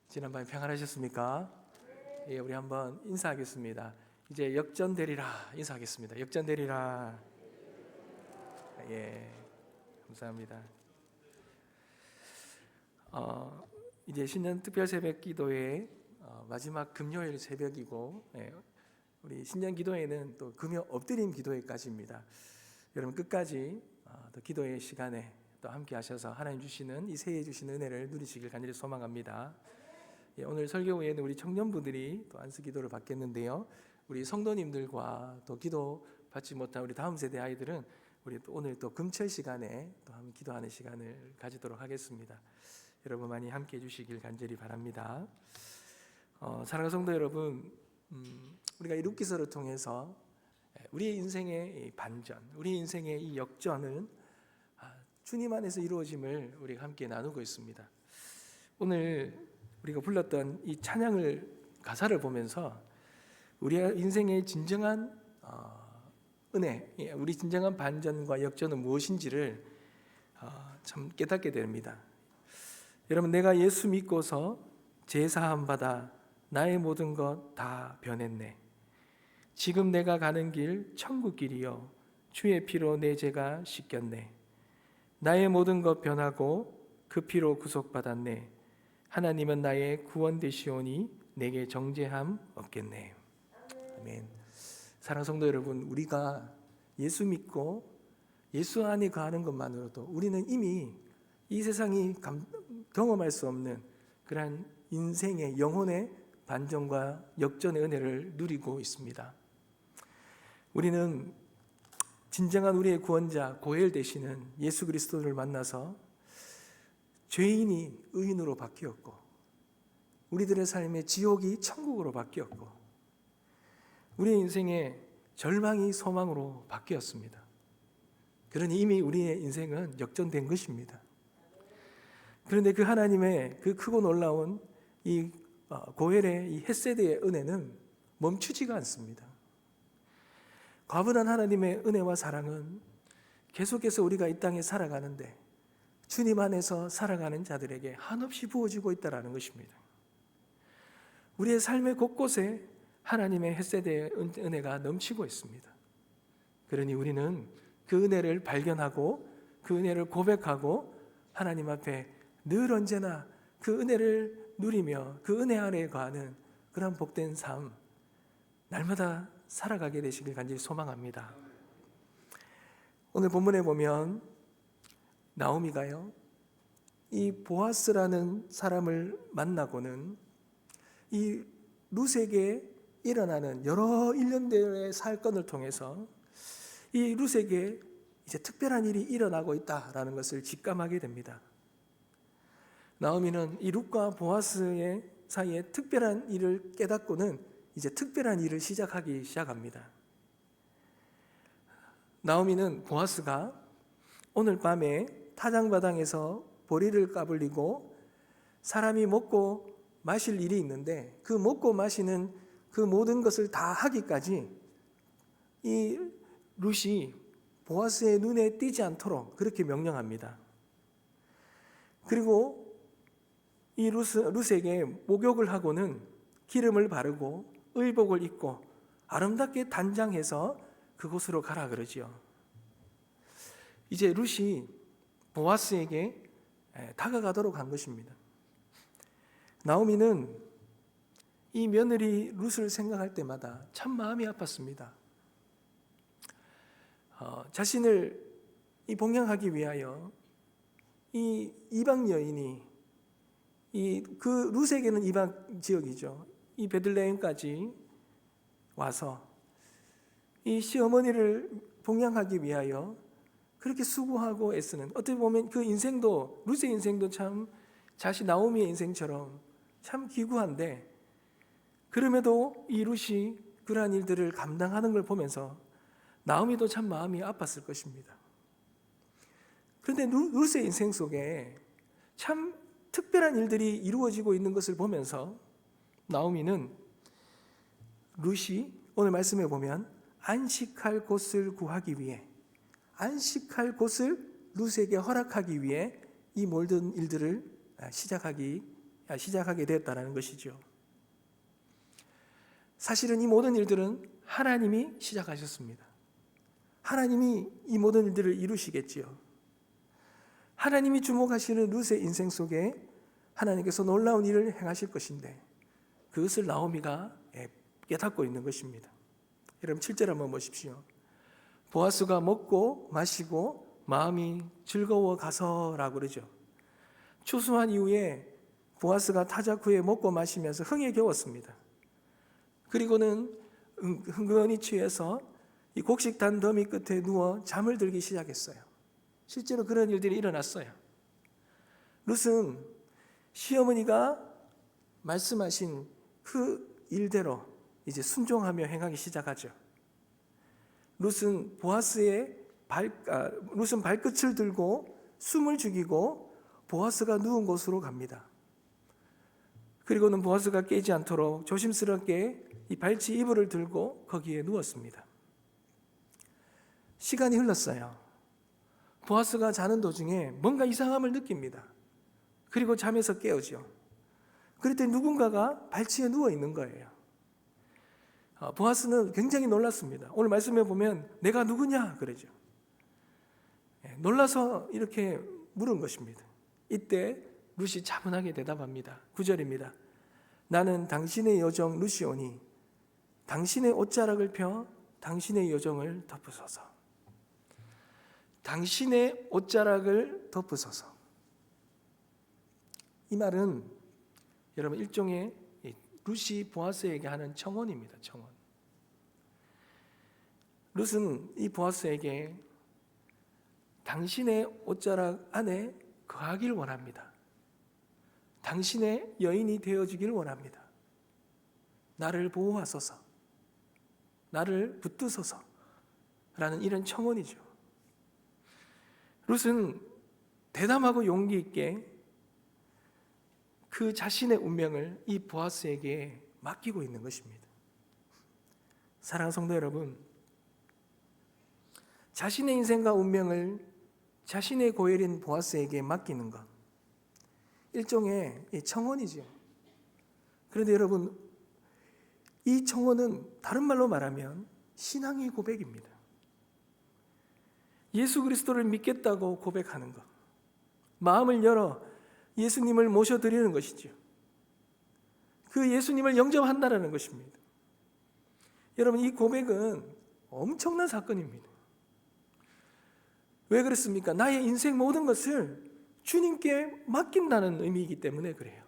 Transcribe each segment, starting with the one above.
지난밤에 평안하셨습니까? 예, 우리 한번 인사하겠습니다. 이제 역전되리라 인사하겠습니다. 역전되리라. 예, 감사합니다. 이제 신년 특별 새벽 기도의 마지막 금요일 새벽이고, 우리 신년 기도회는 또 금요 엎드림 기도회까지입니다. 여러분 끝까지 또 기도의 시간에 또 함께 하셔서 하나님 주시는 이 새해 주시는 은혜를 누리시길 간절히 소망합니다. 예, 오늘 설교 후에는 우리 청년부들이 또 안수 기도를 받겠는데요. 우리 성도님들과 또 기도 받지 못한 우리 다음 세대 아이들은 우리 또 오늘 또 금철 시간에 또 한번 기도하는 시간을 가지도록 하겠습니다. 여러분 많이 함께 해주시길 간절히 바랍니다. 사랑하는 성도 여러분, 우리가 이 룻기서를 통해서 우리의 인생의 이 반전, 우리 인생의 이 역전은 주님 안에서 이루어짐을 우리가 함께 나누고 있습니다. 오늘 우리가 불렀던 이 찬양을 가사를 보면서 우리의 인생의 진정한 은혜, 우리 진정한 반전과 역전은 무엇인지를 참 깨닫게 됩니다. 여러분, 내가 예수 믿고서 제사함 받아 나의 모든 것 다 변했네. 지금 내가 가는 길 천국 길이요 주의 피로 내 죄가 씻겼네. 나의 모든 것 변하고 그 피로 구속받았네. 하나님은 나의 구원 되시오니 내게 정죄함 없겠네. 아멘. 사랑하는 성도 여러분, 우리가 예수 믿고 예수 안에 거하는 것만으로도 우리는 이미 이 세상이 경험할 수 없는 그러한 인생의 영혼의 반전과 역전의 은혜를 누리고 있습니다. 우리는 진정한 우리의 구원자 고엘 되시는 예수 그리스도를 만나서 죄인이 의인으로 바뀌었고, 우리들의 삶의 지옥이 천국으로 바뀌었고, 우리의 인생의 절망이 소망으로 바뀌었습니다. 그러니 이미 우리의 인생은 역전된 것입니다. 그런데 그 하나님의 그 크고 놀라운 이 고엘의 이 헷세드의 은혜는 멈추지가 않습니다. 과분한 하나님의 은혜와 사랑은 계속해서 우리가 이 땅에 살아가는데 주님 안에서 살아가는 자들에게 한없이 부어지고 있다는 것입니다. 우리의 삶의 곳곳에 하나님의 헷세대의 은혜가 넘치고 있습니다. 그러니 우리는 그 은혜를 발견하고 그 은혜를 고백하고 하나님 앞에 늘 언제나 그 은혜를 누리며 그 은혜 아래에 거하는 그런 복된 삶 날마다 살아가게 되시길 간절히 소망합니다. 오늘 본문에 보면 나오미가요, 이 보아스라는 사람을 만나고는 이 룻에게 일어나는 여러 일련들의 사건을 통해서 이 룻에게 이제 특별한 일이 일어나고 있다라는 것을 직감하게 됩니다. 나오미는 이 룻과 보아스의 사이에 특별한 일을 깨닫고는 이제 특별한 일을 시작합니다. 나오미는 보아스가 오늘 밤에 타작마당에서 보리를 까불리고 사람이 먹고 마실 일이 있는데 그 먹고 마시는 그 모든 것을 다 하기까지 이 룻이 보아스의 눈에 띄지 않도록 그렇게 명령합니다. 그리고 이 룻에게 목욕을 하고는 기름을 바르고 의복을 입고 아름답게 단장해서 그곳으로 가라 그러지요. 이제 룻이 보아스에게 다가가도록 한 것입니다. 나오미는 이 며느리 룻을 생각할 때마다 참 마음이 아팠습니다. 자신을 봉양하기 위하여 이 이방 여인이 그 룻에게는 이방 지역이죠. 이 베들레헴까지 와서 이 시어머니를 봉양하기 위하여 그렇게 수고하고 애쓰는, 어떻게 보면 그 인생도, 룻의 인생도 참 자신 나오미의 인생처럼 참 기구한데, 그럼에도 이 룻이 그러한 일들을 감당하는 걸 보면서 나오미도 참 마음이 아팠을 것입니다. 그런데 룻의 인생 속에 참 특별한 일들이 이루어지고 있는 것을 보면서 나오미는 룻이 오늘 말씀에 보면 안식할 곳을 구하기 위해, 안식할 곳을 룻에게 허락하기 위해 이 모든 일들을 시작하기 시작하게 되었다는 것이죠. 사실은 이 모든 일들은 하나님이 시작하셨습니다. 하나님이 이 모든 일들을 이루시겠지요. 하나님이 주목하시는 룻의 인생 속에 하나님께서 놀라운 일을 행하실 것인데 그것을 나오미가 깨닫고 있는 것입니다. 여러분 7절 한번 보십시오. 보아스가 먹고 마시고 마음이 즐거워 가서라고 그러죠. 추수한 이후에 보아스가 타작 후에 먹고 마시면서 흥에 겨웠습니다. 그리고는 흥건히 취해서 이 곡식단 더미 끝에 누워 잠을 들기 시작했어요. 실제로 그런 일들이 일어났어요. 룻은 시어머니가 말씀하신 그 일대로 이제 순종하며 행하기 시작하죠. 룻은 룻은 발끝을 들고 숨을 죽이고 보아스가 누운 곳으로 갑니다. 그리고는 보아스가 깨지 않도록 조심스럽게 이 발치 이불을 들고 거기에 누웠습니다. 시간이 흘렀어요. 보아스가 자는 도중에 뭔가 이상함을 느낍니다. 그리고 잠에서 깨어지요. 그럴 때 누군가가 발치에 누워 있는 거예요. 보아스는 굉장히 놀랐습니다. 오늘 말씀에 보면 내가 누구냐 그러죠. 놀라서 이렇게 물은 것입니다. 이때 룻이 차분하게 대답합니다. 9절입니다. 나는 당신의 여종 룻이오니 당신의 옷자락을 펴 당신의 여종을 덮으소서. 당신의 옷자락을 덮으소서. 이 말은 여러분 일종의 룻이 보아스에게 하는 청혼입니다. 청혼. 룻은 이 보아스에게 당신의 옷자락 안에 거하길 원합니다. 당신의 여인이 되어주길 원합니다. 나를 보호하소서, 나를 붙드소서 라는 이런 청혼이죠. 룻은 대담하고 용기 있게 그 자신의 운명을 이 보아스에게 맡기고 있는 것입니다. 사랑하는 성도 여러분, 자신의 인생과 운명을 자신의 고열인 보아스에게 맡기는 것, 일종의 청혼이죠. 그런데 여러분, 이 청혼은 다른 말로 말하면 신앙의 고백입니다. 예수 그리스도를 믿겠다고 고백하는 것, 마음을 열어 예수님을 모셔드리는 것이죠. 그 예수님을 영접한다는 것입니다. 여러분, 이 고백은 엄청난 사건입니다. 왜 그렇습니까? 나의 인생 모든 것을 주님께 맡긴다는 의미이기 때문에 그래요.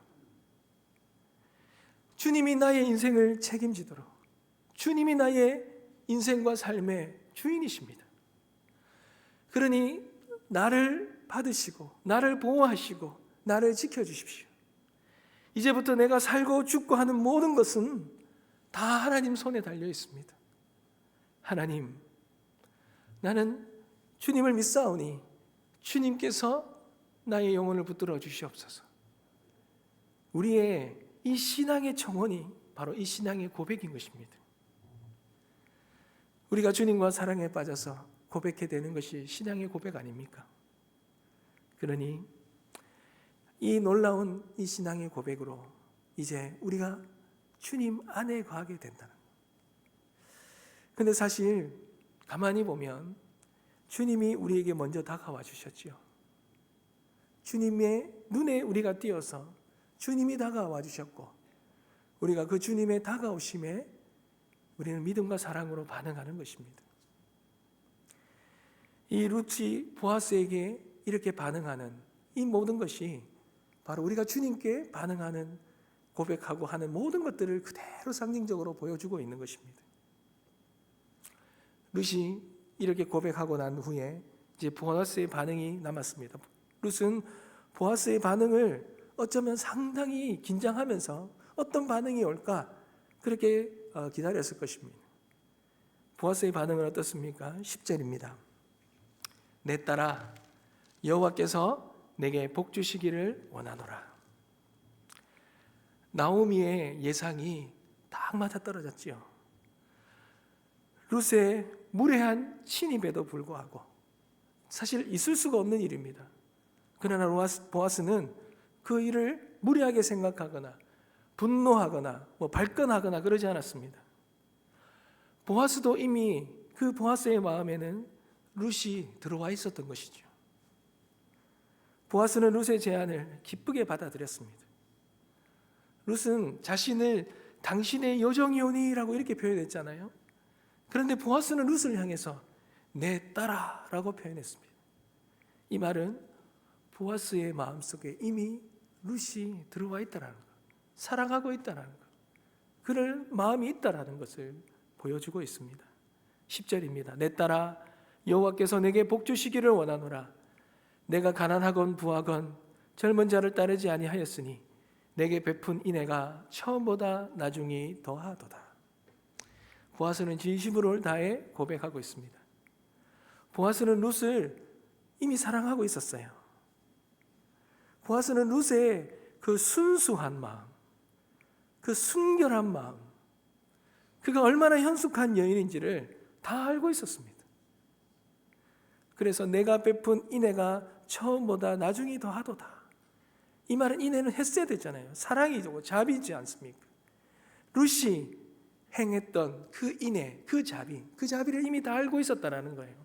주님이 나의 인생을 책임지도록, 주님이 나의 인생과 삶의 주인이십니다. 그러니 나를 받으시고 나를 보호하시고 나를 지켜주십시오. 이제부터 내가 살고 죽고 하는 모든 것은 다 하나님 손에 달려 있습니다. 하나님, 나는 주님을 믿사오니 주님께서 나의 영혼을 붙들어 주시옵소서. 우리의 이 신앙의 청혼이 바로 이 신앙의 고백인 것입니다. 우리가 주님과 사랑에 빠져서 고백해야 되는 것이 신앙의 고백 아닙니까? 그러니 이 놀라운 이 신앙의 고백으로 이제 우리가 주님 안에 거하게 된다는 거예요. 근데 사실 가만히 보면 주님이 우리에게 먼저 다가와 주셨지요. 주님의 눈에 우리가 띄어서 주님이 다가와 주셨고, 우리가 그 주님의 다가오심에 우리는 믿음과 사랑으로 반응하는 것입니다. 이 룻이 보아스에게 이렇게 반응하는 이 모든 것이 바로 우리가 주님께 반응하는, 고백하고 하는 모든 것들을 그대로 상징적으로 보여주고 있는 것입니다. 룻이 이렇게 고백하고 난 후에 이제 보아스의 반응이 남았습니다. 룻은 보아스의 반응을 어쩌면 상당히 긴장하면서 어떤 반응이 올까 그렇게 기다렸을 것입니다. 보아스의 반응은 어떻습니까? 10절입니다. 내 딸아, 여호와께서 내게 복 주시기를 원하노라. 나오미의 예상이 딱 맞아떨어졌지요. 룻의 무례한 침입에도 불구하고 사실 있을 수가 없는 일입니다. 그러나 보아스는 그 일을 무례하게 생각하거나 분노하거나 발끈하거나 그러지 않았습니다. 보아스도 이미 그 보아스의 마음에는 룻이 들어와 있었던 것이죠. 보아스는 룻의 제안을 기쁘게 받아들였습니다. 룻은 자신을 당신의 여종이오니라고 이렇게 표현했잖아요. 그런데 보아스는 룻을 향해서 내 딸아라고 표현했습니다. 이 말은 보아스의 마음속에 이미 룻이 들어와 있다라는 것, 사랑하고 있다라는 것, 그럴 마음이 있다라는 것을 보여주고 있습니다. 10절입니다. 내 딸아, 여호와께서 내게 복 주시기를 원하노라. 내가 가난하건 부하건 젊은 자를 따르지 아니하였으니 내게 베푼 인애가 처음보다 나중이 더하도다. 보아스는 진심으로 다해 고백하고 있습니다. 보아스는 룻을 이미 사랑하고 있었어요. 보아스는 룻의 그 순수한 마음, 그 순결한 마음, 그가 얼마나 현숙한 여인인지를 다 알고 있었습니다. 그래서 내가 베푼 인애가 처음보다 나중이 더하도다. 이 말은 인애는 헤세드잖아요. 사랑이죠. 자비지 않습니까? 룻이 행했던 그 인애, 그 자비를 이미 다 알고 있었다라는 거예요.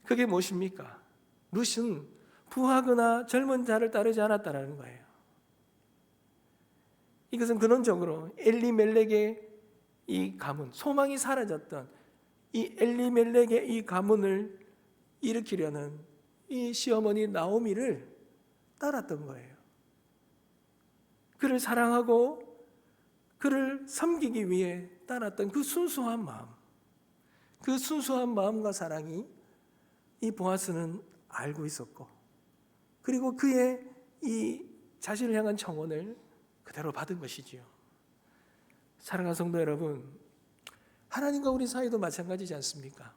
그게 무엇입니까? 룻은 부하거나 젊은 자를 따르지 않았다라는 거예요. 이것은 근원적으로 엘리멜렉의 이 가문, 소망이 사라졌던 이 엘리멜렉의 이 가문을 일으키려는 이 시어머니 나오미를 따랐던 거예요. 그를 사랑하고 그를 섬기기 위해 따랐던 그 순수한 마음, 그 순수한 마음과 사랑이 이 보아스는 알고 있었고, 그리고 그의 이 자신을 향한 청혼을 그대로 받은 것이지요. 사랑하는 성도 여러분, 하나님과 우리 사이도 마찬가지지 않습니까?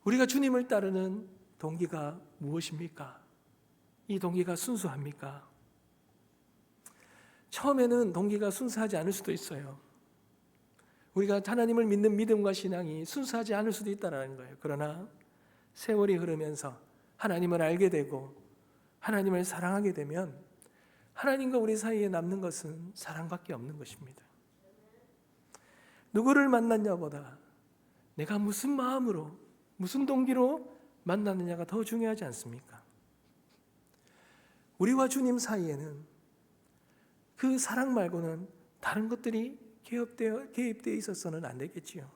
우리가 주님을 따르는 동기가 무엇입니까? 이 동기가 순수합니까? 처음에는 동기가 순수하지 않을 수도 있어요. 우리가 하나님을 믿는 믿음과 신앙이 순수하지 않을 수도 있다는 거예요. 그러나 세월이 흐르면서 하나님을 알게 되고 하나님을 사랑하게 되면 하나님과 우리 사이에 남는 것은 사랑밖에 없는 것입니다. 누구를 만났냐보다 내가 무슨 마음으로, 무슨 동기로 만났느냐가 더 중요하지 않습니까? 우리와 주님 사이에는 그 사랑 말고는 다른 것들이 개입되어 있어서는 안 되겠지요.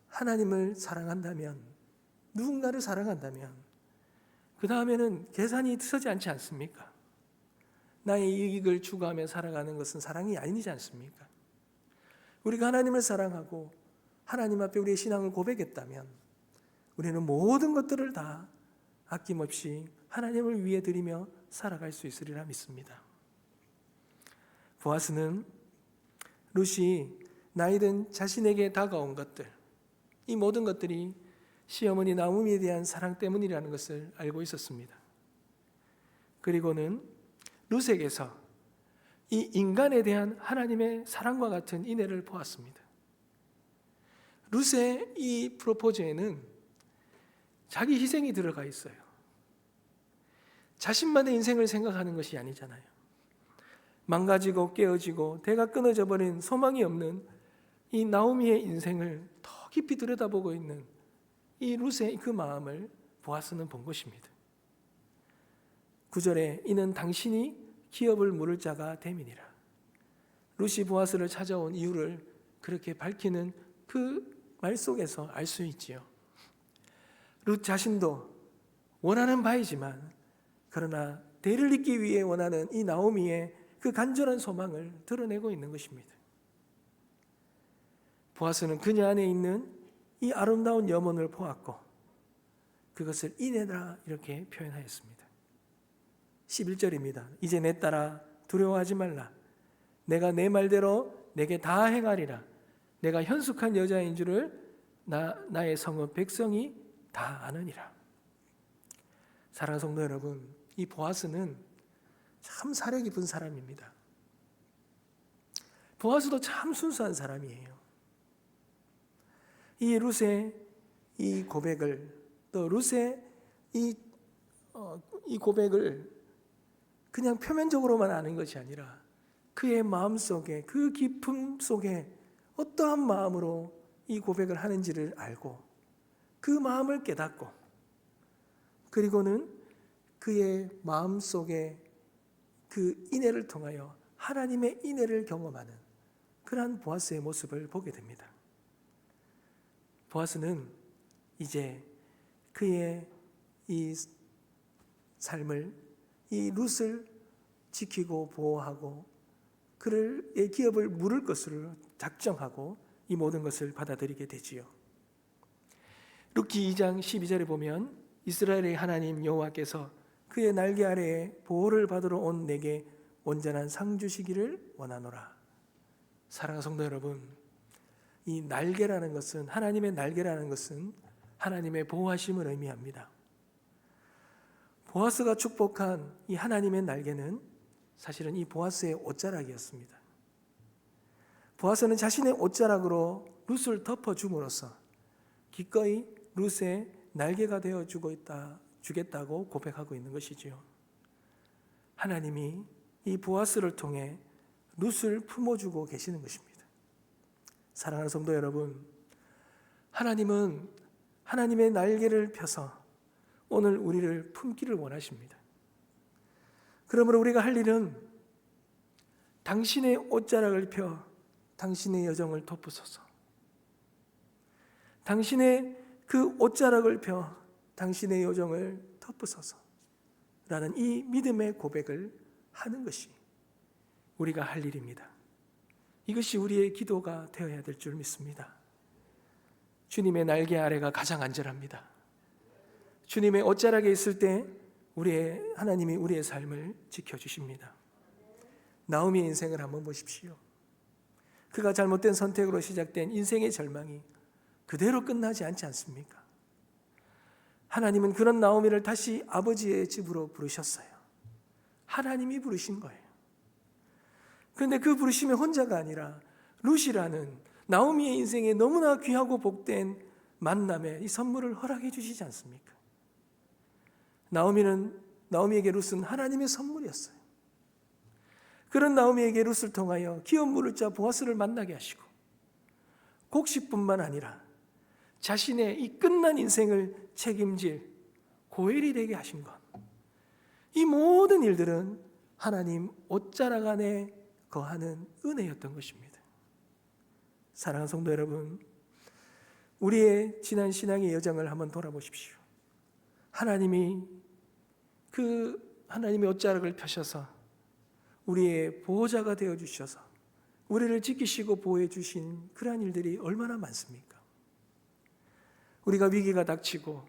하나님을 사랑한다면, 누군가를 사랑한다면 그 다음에는 계산이 서지 않지 않습니까? 나의 이익을 추구하며 살아가는 것은 사랑이 아니지 않습니까? 우리가 하나님을 사랑하고 하나님 앞에 우리의 신앙을 고백했다면 우리는 모든 것들을 다 아낌없이 하나님을 위해 드리며 살아갈 수 있으리라 믿습니다. 보아스는 룻이 나이든 자신에게 다가온 것들, 이 모든 것들이 시어머니 나오미에 대한 사랑 때문이라는 것을 알고 있었습니다. 그리고는 룻에게서 이 인간에 대한 하나님의 사랑과 같은 인애를 보았습니다. 룻의 이 프로포즈에는 자기 희생이 들어가 있어요. 자신만의 인생을 생각하는 것이 아니잖아요. 망가지고 깨어지고 대가 끊어져 버린 소망이 없는 이 나오미의 인생을 더 깊이 들여다보고 있는 이 룻의 그 마음을 보아스는 본 것입니다. 9절에 이는 당신이 기업을 물을 자가 됨이니라. 룻이 보아스를 찾아온 이유를 그렇게 밝히는 그 말 속에서 알 수 있지요. 룻 자신도 원하는 바이지만 그러나 대를 잇기 위해 원하는 이 나오미의 그 간절한 소망을 드러내고 있는 것입니다. 보아스는 그녀 안에 있는 이 아름다운 염원을 보았고 그것을 인애다 이렇게 표현하였습니다. 11절입니다. 이제 내 딸아 두려워하지 말라. 내가 내 말대로 내게 다 행하리라. 내가 현숙한 여자인 줄을 나의 성읍 백성이 다 아느니라. 사랑하는 성도 여러분, 이 보아스는 참 사려 깊은 사람입니다. 보아스도 참 순수한 사람이에요. 이 룻의 이 고백을, 또 룻의 이 고백을 그냥 표면적으로만 아는 것이 아니라 그의 마음속에, 그 깊음 속에 어떠한 마음으로 이 고백을 하는지를 알고 그 마음을 깨닫고, 그리고는 그의 마음속에 그 인애를 통하여 하나님의 인애를 경험하는 그러한 보아스의 모습을 보게 됩니다. 보아스는 이제 그의 이 삶을, 이 룻을 지키고 보호하고 그의 기업을 물을 것으로 작정하고 이 모든 것을 받아들이게 되지요. 룻기 2장 12절에 보면 이스라엘의 하나님 여호와께서 그의 날개 아래에 보호를 받으러 온 내게 온전한 상 주시기를 원하노라. 사랑하는 성도 여러분, 이 날개라는 것은, 하나님의 날개라는 것은 하나님의 보호하심을 의미합니다. 보아스가 축복한 이 하나님의 날개는 사실은 이 보아스의 옷자락이었습니다. 보아스는 자신의 옷자락으로 룻을 덮어줌으로써 기꺼이 룻의 날개가 주겠다고 고백하고 있는 것이지요. 하나님이 이 보아스를 통해 룻을 품어주고 계시는 것입니다. 사랑하는 성도 여러분, 하나님은 하나님의 날개를 펴서 오늘 우리를 품기를 원하십니다. 그러므로 우리가 할 일은 당신의 옷자락을 펴 당신의 여정을 덮으소서, 당신의 그 옷자락을 펴 당신의 여정을 덮으소서 라는 이 믿음의 고백을 하는 것이 우리가 할 일입니다. 이것이 우리의 기도가 되어야 될 줄 믿습니다. 주님의 날개 아래가 가장 안전합니다. 주님의 옷자락에 있을 때 하나님이 우리의 삶을 지켜주십니다. 나오미의 인생을 한번 보십시오. 그가 잘못된 선택으로 시작된 인생의 절망이 그대로 끝나지 않지 않습니까? 하나님은 그런 나오미를 다시 아버지의 집으로 부르셨어요. 하나님이 부르신 거예요. 그런데 그 부르심이 혼자가 아니라 룻이라는 나오미의 인생에 너무나 귀하고 복된 만남에 이 선물을 허락해 주시지 않습니까? 나오미에게 룻은 하나님의 선물이었어요. 그런 나오미에게 룻을 통하여 기업 물을 자 보아스를 만나게 하시고, 곡식뿐만 아니라 자신의 이 끝난 인생을 책임질 고엘이 되게 하신 것, 이 모든 일들은 하나님 옷자락 안에 거하는 은혜였던 것입니다. 사랑하는 성도 여러분, 우리의 지난 신앙의 여정을 한번 돌아보십시오. 하나님의 옷자락을 펴셔서 우리의 보호자가 되어주셔서 우리를 지키시고 보호해 주신 그러한 일들이 얼마나 많습니까? 우리가 위기가 닥치고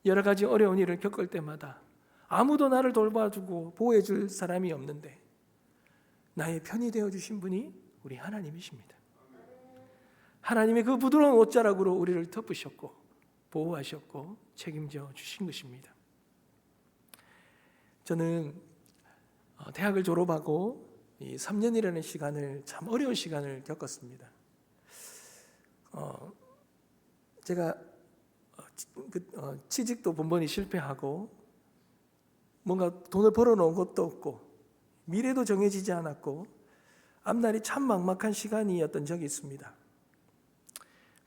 여러 가지 어려운 일을 겪을 때마다 아무도 나를 돌봐주고 보호해 줄 사람이 없는데 나의 편이 되어주신 분이 우리 하나님이십니다. 하나님의 그 부드러운 옷자락으로 우리를 덮으셨고 보호하셨고 책임져 주신 것입니다. 저는 대학을 졸업하고 이 3년이라는 시간을, 참 어려운 시간을 겪었습니다. 제가 취직도 번번이 실패하고 뭔가 돈을 벌어놓은 것도 없고 미래도 정해지지 않았고 앞날이 참 막막한 시간이었던 적이 있습니다.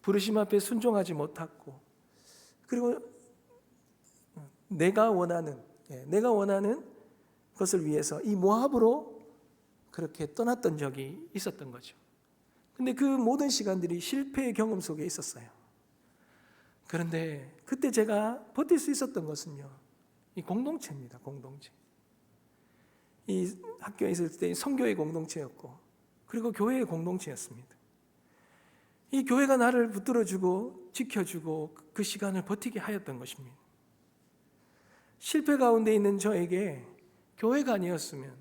부르심 앞에 순종하지 못했고, 그리고 내가 원하는 것을 위해서 이 모압으로 그렇게 떠났던 적이 있었던 거죠. 근데 그 모든 시간들이 실패의 경험 속에 있었어요. 그런데 그때 제가 버틸 수 있었던 것은요, 이 공동체입니다. 공동체. 이 학교에 있을 때 선교의 공동체였고, 그리고 교회의 공동체였습니다. 이 교회가 나를 붙들어주고 지켜주고 그 시간을 버티게 하였던 것입니다. 실패 가운데 있는 저에게 교회가 아니었으면,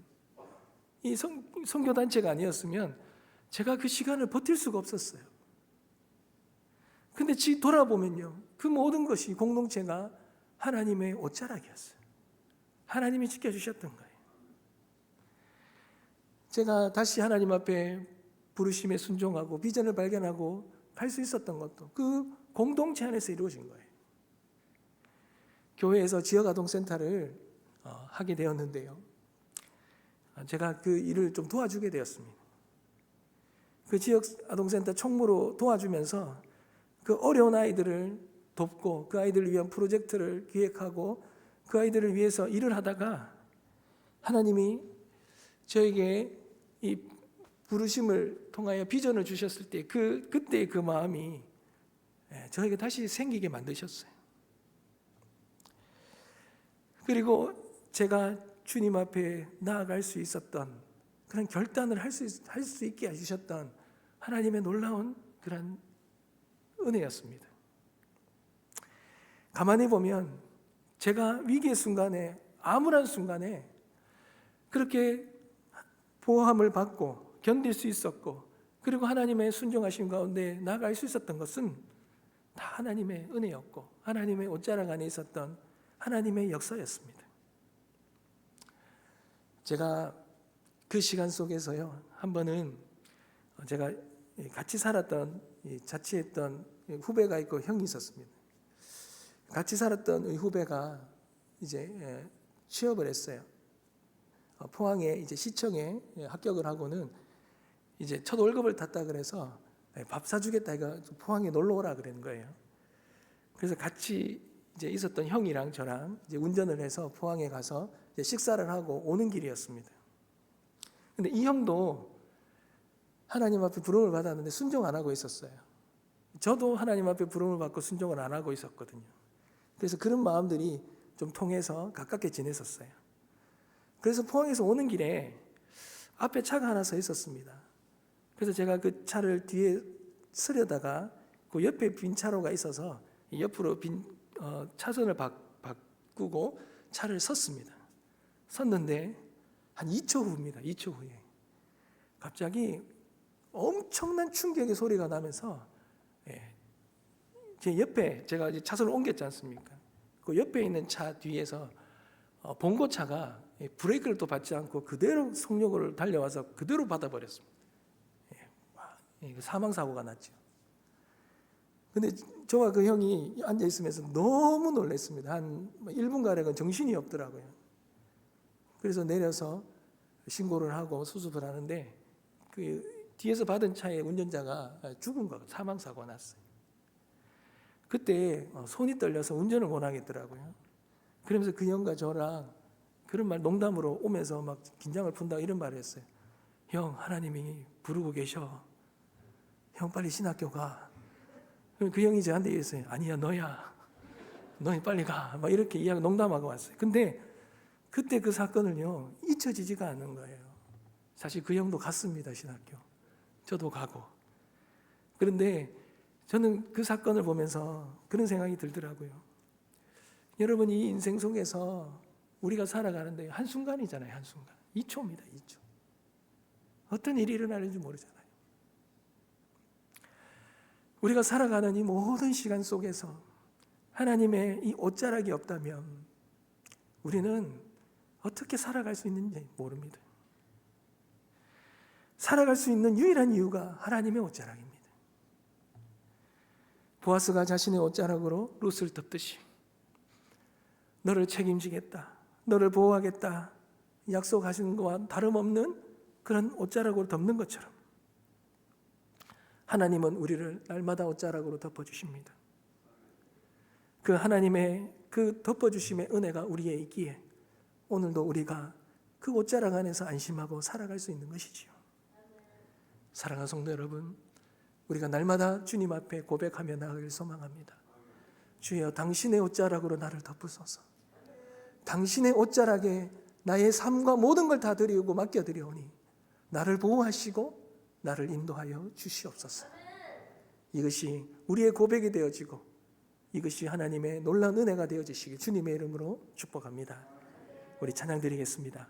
이 선교단체가 아니었으면 제가 그 시간을 버틸 수가 없었어요. 근데 돌아보면요, 그 모든 것이 공동체가 하나님의 옷자락이었어요. 하나님이 지켜주셨던 거예요. 제가 다시 하나님 앞에 부르심에 순종하고 비전을 발견하고 갈 수 있었던 것도 그 공동체 안에서 이루어진 거예요. 교회에서 지역아동센터를 하게 되었는데요, 제가 그 일을 좀 도와주게 되었습니다. 그 지역 아동센터 총무로 도와주면서 그 어려운 아이들을 돕고 그 아이들을 위한 프로젝트를 기획하고 그 아이들을 위해서 일을 하다가 하나님이 저에게 이 부르심을 통하여 비전을 주셨을 때 그때 그 마음이 저에게 다시 생기게 만드셨어요. 그리고 제가 주님 앞에 나아갈 수 있었던 그런 결단을 할 수 있게 해주셨던 하나님의 놀라운 그런 은혜였습니다. 가만히 보면 제가 위기의 순간에 암울한 순간에 그렇게 보호함을 받고 견딜 수 있었고 그리고 하나님의 순종하심 가운데 나아갈 수 있었던 것은 다 하나님의 은혜였고 하나님의 옷자락 안에 있었던 하나님의 역사였습니다. 제가 그 시간 속에서요, 한 번은 제가 같이 살았던 자취했던 후배가 있고 형이 있었습니다. 같이 살았던 후배가 이제 취업을 했어요. 포항에 이제 시청에 합격을 하고는 이제 첫 월급을 탔다 그래서 밥 사주겠다 이거 포항에 놀러 오라 그러는 거예요. 그래서 같이 이제 있었던 형이랑 저랑 이제 운전을 해서 포항에 가서 이제 식사를 하고 오는 길이었습니다. 근데 이 형도 하나님 앞에 부름을 받았는데 순종 안 하고 있었어요. 저도 하나님 앞에 부름을 받고 순종을 안 하고 있었거든요. 그래서 그런 마음들이 좀 통해서 가깝게 지냈었어요. 그래서 포항에서 오는 길에 앞에 차가 하나 서 있었습니다. 그래서 제가 그 차를 뒤에 서려다가 그 옆에 빈 차로가 있어서 옆으로 빈 차선을 바꾸고 차를 섰습니다. 섰는데 한 2초 후입니다. 2초 후에 갑자기 엄청난 충격의 소리가 나면서 제 옆에 제가 이제 차선을 옮겼지 않습니까? 그 옆에 있는 차 뒤에서 봉고차가 브레이크를 또 받지 않고 그대로 속력을 달려와서 그대로 받아버렸습니다. 사망 사고가 났죠. 근데 저와 그 형이 앉아 있으면서 너무 놀랐습니다. 한 1분 가량은 정신이 없더라고요. 그래서 내려서 신고를 하고 수습을 하는데 그 뒤에서 받은 차의 운전자가 죽은 거 사망 사고가 났어요. 그때 손이 떨려서 운전을 못 하겠더라고요. 그러면서 그 형과 저랑 그런 말 농담으로 오면서 막 긴장을 푼다 이런 말을 했어요. 형, 하나님이 부르고 계셔. 형 빨리 신학교 가. 그 형이 저한테 얘기했어요. 아니야, 너야. 너희 빨리 가. 막 이렇게 이야기 농담하고 왔어요. 근데 그때 그 사건을요, 잊혀지지가 않는 거예요. 사실 그 형도 갔습니다, 신학교. 저도 가고. 그런데 저는 그 사건을 보면서 그런 생각이 들더라고요. 여러분, 이 인생 속에서 우리가 살아가는데 한순간이잖아요, 한순간. 2초입니다, 2초. 어떤 일이 일어나는지 모르잖아요. 우리가 살아가는 이 모든 시간 속에서 하나님의 이 옷자락이 없다면 우리는 어떻게 살아갈 수 있는지 모릅니다. 살아갈 수 있는 유일한 이유가 하나님의 옷자락입니다. 보아스가 자신의 옷자락으로 룻을 덮듯이 너를 책임지겠다, 너를 보호하겠다 약속하시는 것과 다름없는 그런 옷자락으로 덮는 것처럼 하나님은 우리를 날마다 옷자락으로 덮어주십니다. 그 하나님의 그 덮어주심의 은혜가 우리에 있기에 오늘도 우리가 그 옷자락 안에서 안심하고 살아갈 수 있는 것이지요. 사랑하는 성도 여러분, 우리가 날마다 주님 앞에 고백하며 나아가길 소망합니다. 주여, 당신의 옷자락으로 나를 덮으소서. 당신의 옷자락에 나의 삶과 모든 걸 다 드리고 맡겨드리오니 나를 보호하시고 나를 인도하여 주시옵소서. 이것이 우리의 고백이 되어지고 이것이 하나님의 놀라운 은혜가 되어지시길 주님의 이름으로 축복합니다. 우리 찬양 드리겠습니다.